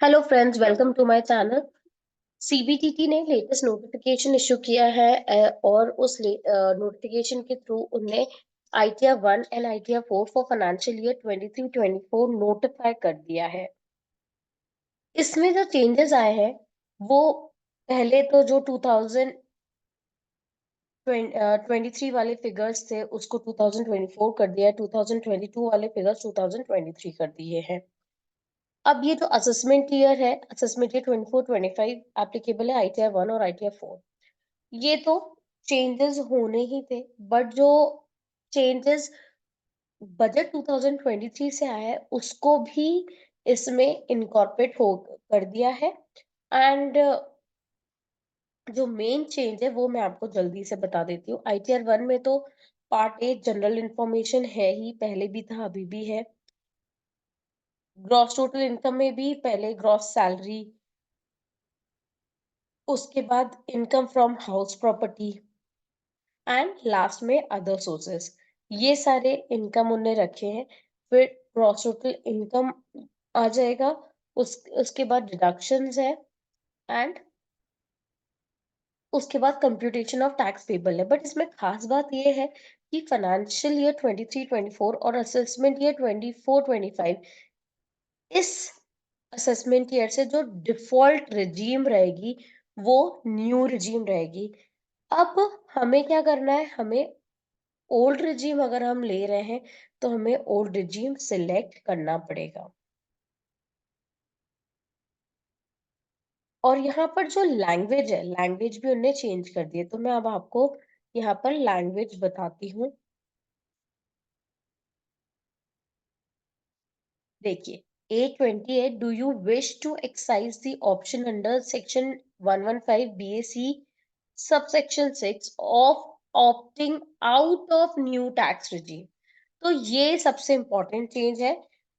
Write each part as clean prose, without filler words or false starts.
Hello friends, welcome to my channel. CBDT ने latest notification issue किया है और उस नोटिफिकेशन के थ्रू उनने ITR 1 and ITR 4 for financial year 23-24 notify कर दिया है। इसमें जो चेंजेस आए हैं वो पहले तो जो 2023 वाले फिगर्स थे उसको 2024 कर दिया है, 2022 वाले फिगर्स 2023 कर दिए हैं। अब ये जो असेसमेंट ईयर है, असेसमेंट ईयर 24-25 एप्लीकेबल है आईटीआर 1 और आईटीआर 4। ये तो चेंजेस होने ही थे, बट जो चेंजेस बजट 2023 से आया है उसको भी इसमें इनकॉर्पोरेट हो कर दिया है। एंड जो मेन चेंज है वो मैं आपको जल्दी से बता देती हूँ। आईटीआर 1 में तो पार्ट ए जनरल इंफॉर्मेशन है ही, पहले भी था अभी भी है। ग्रॉस टोटल इनकम में भी पहले ग्रॉस सैलरी, उसके बाद income from house property and last में अदर सोर्सेस, ये सारे इनकम उन्होंने रखे हैं। फिर ग्रॉस टोटल इनकम आ जाएगा, उसके बाद डिडक्शंस है एंड उसके बाद कंप्यूटेशन ऑफ टैक्स पेबल है। बट इसमें खास बात ये है कि फाइनेंशियल ईयर 23-24 और असेसमेंट ईयर 24-25, इस असेसमेंट ईयर से जो डिफॉल्ट रिजीम रहेगी वो न्यू रिजीम रहेगी। अब हमें क्या करना है, हमें ओल्ड रिजीम अगर हम ले रहे हैं तो हमें ओल्ड रिजीम सिलेक्ट करना पड़ेगा। और यहाँ पर जो लैंग्वेज है, लैंग्वेज भी उन्होंने चेंज कर दी है, तो मैं अब आपको यहाँ पर लैंग्वेज बताती हूँ। देखिए, A28, do you wish to excise the option under section 115 BAC subsection 6 of opting out of new tax regime. तो ये सबसे इम्पोर्टेंट चेंज है,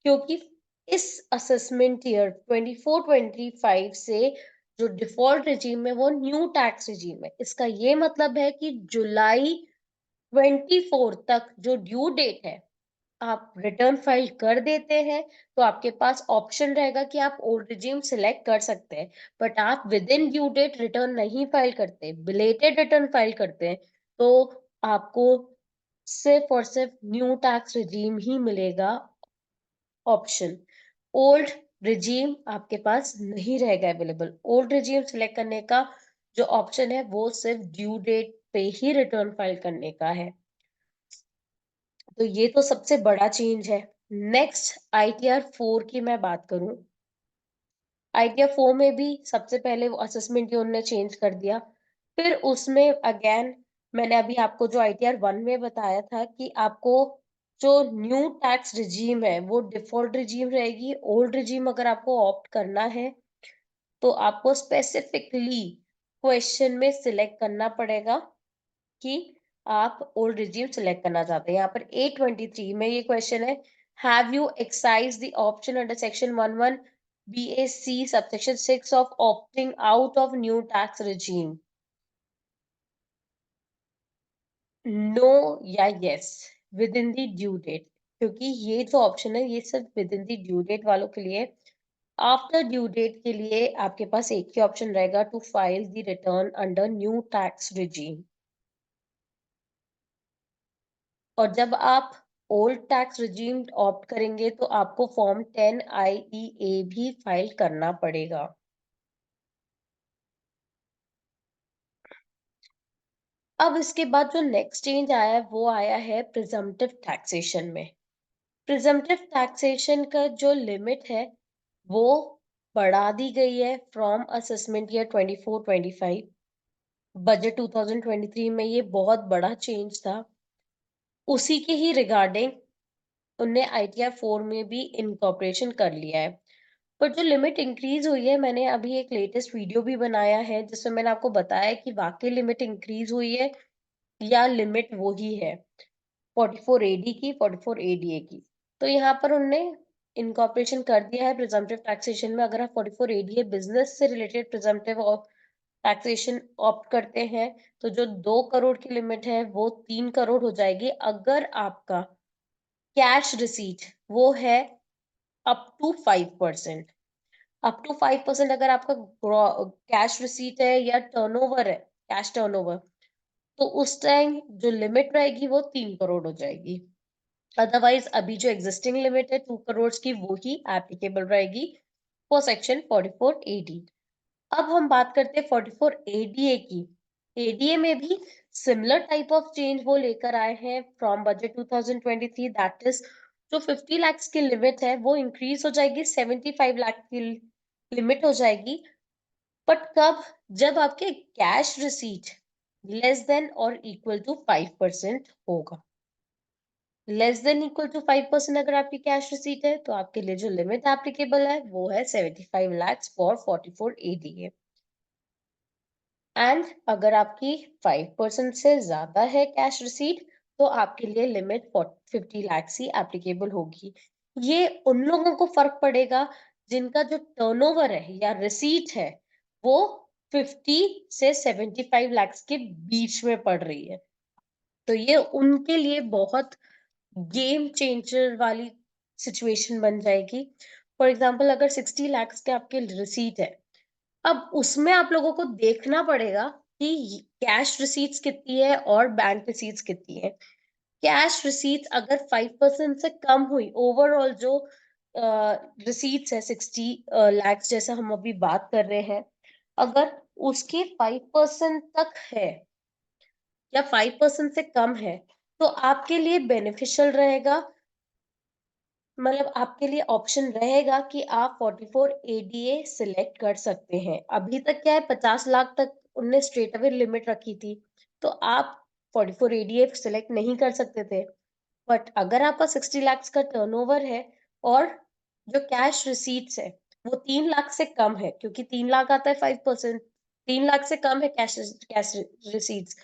क्योंकि इस असेसमेंट ईयर 24-25 से जो डिफॉल्ट रिजीम है वो न्यू टैक्स रिजीम है। इसका ये मतलब है कि जुलाई 24 तक जो ड्यू डेट है, आप रिटर्न फाइल कर देते हैं तो आपके पास ऑप्शन रहेगा कि आप ओल्ड रिजीम सिलेक्ट कर सकते हैं। बट आप within due date return नहीं फाइल करते, बिलेटेड रिटर्न फाइल करते हैं, तो आपको सिर्फ और सिर्फ न्यू टैक्स रिजीम ही मिलेगा ऑप्शन। ओल्ड रिजीम आपके पास नहीं रहेगा अवेलेबल। ओल्ड रिजीम सिलेक्ट करने का जो ऑप्शन है वो सिर्फ ड्यू डेट पे ही रिटर्न फाइल करने का है। तो ये तो सबसे बड़ा चेंज है। नेक्स्ट आईटीआर 4 की मैं बात करूं, आईटीआर 4 में भी सबसे पहले वो असेसमेंट उन्होंने चेंज कर दिया। फिर उसमें अगेन मैंने अभी आपको जो आईटीआर 1 में बताया था कि आपको जो न्यू टैक्स रिजीम है वो डिफॉल्ट रिजीम रहेगी। ओल्ड रिजीम अगर आपको ऑप्ट करना है तो आपको स्पेसिफिकली क्वेश्चन में सिलेक्ट करना पड़ेगा कि आप ओल्ड रिजीम सिलेक्ट करना चाहते हैं। यहाँ पर A23 में ये क्वेश्चन है, have you exercise the option under section 11 BAC subsection 6 of opting out of new tax regime, no या yes within the due date. क्योंकि ये जो ऑप्शन है ये सिर्फ within the due date वालों के लिए। आफ्टर ड्यू डेट के लिए आपके पास एक ही ऑप्शन रहेगा, to file the return under new tax regime. और जब आप ओल्ड टैक्स रिजीम ऑप्ट करेंगे तो आपको फॉर्म 10 IEA भी फाइल करना पड़ेगा। अब इसके बाद जो नेक्स्ट चेंज आया है वो आया है प्रिजम्पटिव टैक्सेशन में। प्रिजम्पटिव टैक्सेशन का जो लिमिट है वो बढ़ा दी गई है फ्रॉम असेसमेंट ईयर 24-25। बजट 2023 में ये बहुत बड़ा चेंज था। उसी के ही रिगार्डिंग उनने आईटीआर 4 में भी इनकॉर्पोरेशन कर लिया है। पर जो लिमिट इंक्रीज हुई है, मैंने अभी एक लेटेस्ट वीडियो भी बनाया है जिसमें मैंने आपको बताया कि वाकई लिमिट इंक्रीज हुई है या लिमिट वो ही है 44 AD की, 44 ADA की। तो यहाँ पर उन्होंने इनकॉर्पोरेशन कर दिया है प्रिजम्पटिव टैक्सेशन में। अगर आप 44 ADA बिजनेस से रिलेटेड प्रिजम्पटिव टैक्सेशन ऑप्ट करते हैं तो जो 2 करोड़ की लिमिट है वो 3 करोड़ हो जाएगी, अगर आपका कैश रिसीट वो है अप टू 5%। अप टू 5% अगर आपका कैश रिसीट है या टर्नओवर है, कैश टर्नओवर, तो उस टाइम जो लिमिट रहेगी वो 3 करोड़ हो जाएगी। अदरवाइज अभी जो एग्जिस्टिंग लिमिट है 2 करोड़ की, वो ही एप्लीकेबल रहेगी फॉर सेक्शन 44AD। अब हम बात करते हैं 44ADA की। एडीए में भी सिमिलर टाइप ऑफ चेंज वो लेकर आए हैं फ्रॉम बजट 2023, दैट इज जो 50 लाख की लिमिट है वो इंक्रीज हो जाएगी, 75 लाख की लिमिट हो जाएगी। बट कब? जब आपके कैश रिसीट लेस देन और इक्वल टू 5% होगा। लेस देन इक्वल टू 5% अगर आपकी कैश रिसीट है तो आपके लिए जो लिमिट एप्लीकेबल है वो है 75 लाख फॉर 44ADA। एंड अगर आपकी 5% से ज्यादा है कैश रिसीट तो आपके लिए लिमिट 50 लाख ही एप्लीकेबल होगी। ये उन लोगों को फर्क पड़ेगा जिनका जो टर्नओवर है या रिसीट है वो 50 से 75 लाख के बीच में पड़ रही है। तो ये उनके लिए बहुत गेम चेंजर वाली सिचुएशन बन जाएगी। फॉर एग्जाम्पल अगर 60 लाख के आपके रिसीट है, अब उसमें आप लोगों को देखना पड़ेगा कि कैश रिसीट्स कितनी है और बैंक रिसीट्स कितनी है। कैश रिसीट्स अगर 5% से कम हुई, ओवरऑल जो रिसीट्स है 60 लाख जैसा हम अभी बात कर रहे हैं, अगर उसके 5% तक है या 5% से कम है तो आपके लिए बेनिफिशियल रहेगा, मतलब आपके लिए ऑप्शन रहेगा कि आप 44ADA सिलेक्ट कर सकते हैं। अभी तक क्या है, 50 लाख तक उनने स्ट्रेट अवे लिमिट रखी थी, तो आप 44ADA सिलेक्ट नहीं कर सकते थे। बट अगर आपका 60 लाख का टर्नओवर है और जो कैश रिसीट्स है वो 3 लाख से कम है, क्योंकि 3 लाख आता है 5%, 3 लाख से कम है कैश कैश रिसीट्स,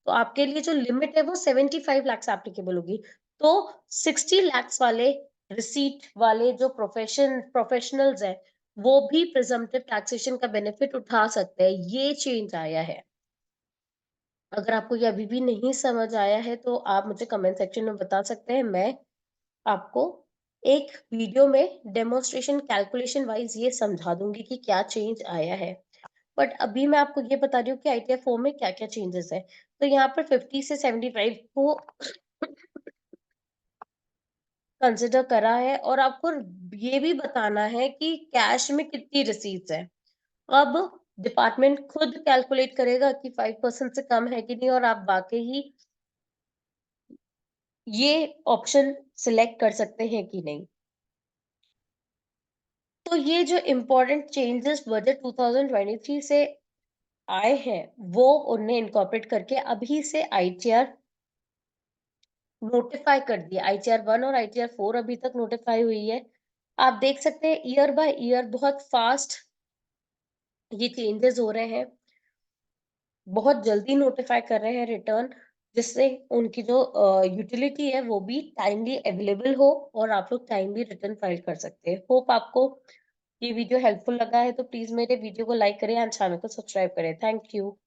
तो आपके लिए जो लिमिट है वो 75 लाख एप्लीकेबल होगी। तो 60 लाख वाले रिसीट वाले जो प्रोफेशनल्स हैं वो भी प्रिजम्पटिव टैक्सेशन का बेनिफिट उठा सकते हैं। ये चेंज आया है। अगर आपको ये अभी भी नहीं समझ आया है तो आप मुझे कमेंट सेक्शन में बता सकते हैं, मैं आपको एक वीडियो में डेमोन्स्ट्रेशन कैलकुलेशन वाइज ये समझा दूंगी कि क्या चेंज आया है। बट अभी मैं आपको ये बता रही हूँ कि आईटीआर 4 में क्या क्या चेंजेस है। तो यहाँ पर 50 से 75 को कंसिडर करा है और आपको ये भी बताना है कि कैश में कितनी रिसीट्स है। अब डिपार्टमेंट खुद कैलकुलेट करेगा कि 5% से कम है कि नहीं और आप वाकई ही ये ऑप्शन सिलेक्ट कर सकते हैं कि नहीं। तो ये जो इम्पोर्टेंट चेंजेस बजट 2023 से आए हैं वो उन्हें इनकॉर्पोरेट करके अभी से आईटीआर नोटिफाई कर दिया। आईटीआर 1 और आईटीआर 4 अभी तक नोटिफाई हुई है। आप देख सकते हैं ईयर बाय ईयर बहुत फास्ट ये चेंजेस हो रहे हैं, बहुत जल्दी नोटिफाई कर रहे हैं रिटर्न, जिससे उनकी जो यूटिलिटी है वो भी टाइमली अवेलेबल हो और आप लोग टाइमली रिटर्न फाइल कर सकते हैं। होप आपको ये वीडियो हेल्पफुल लगा है तो प्लीज मेरे वीडियो को लाइक करें एंड चैनल को सब्सक्राइब करें। Thank you.